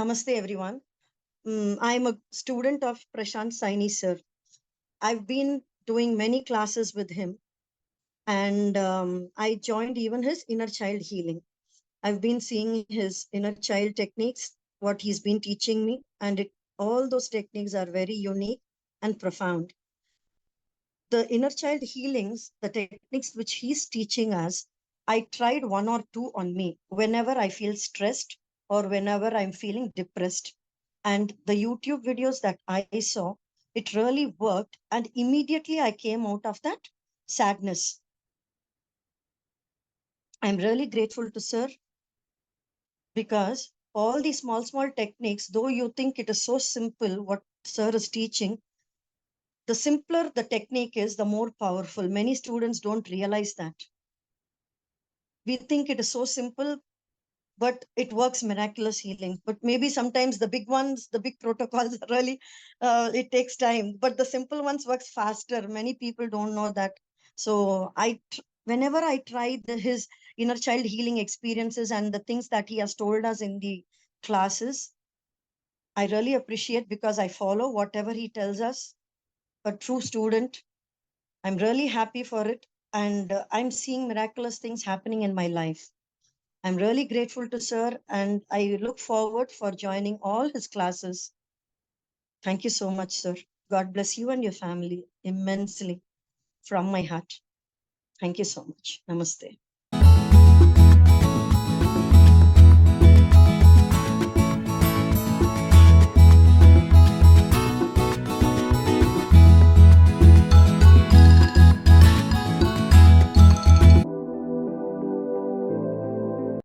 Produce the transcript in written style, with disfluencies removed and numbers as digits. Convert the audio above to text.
Namaste, everyone. I'm a student of Prashant Saini, sir. I've been doing many classes with him, and I joined even his inner child healing. I've been seeing his inner child techniques, what he's been teaching me, and all those techniques are very unique and profound. The inner child healings, the techniques which he's teaching us, I tried one or two on me whenever I feel stressed or whenever I'm feeling depressed. And the YouTube videos that I saw, it really worked. And immediately I came out of that sadness. I'm really grateful to Sir because all these small techniques, though you think it is so simple what Sir is teaching, the simpler the technique is, the more powerful. Many students don't realize that. We think it is so simple, but it works miraculous healing. But maybe sometimes the big ones, the big protocols really, it takes time, but the simple ones works faster. Many people don't know that. So whenever I try his inner child healing experiences and the things that he has told us in the classes, I really appreciate because I follow whatever he tells us. A true student. I'm really happy for it. And I'm seeing miraculous things happening in my life. I'm really grateful to Sir, and I look forward for joining all his classes. Thank you so much, Sir. God bless you and your family immensely from my heart. Thank you so much. Namaste.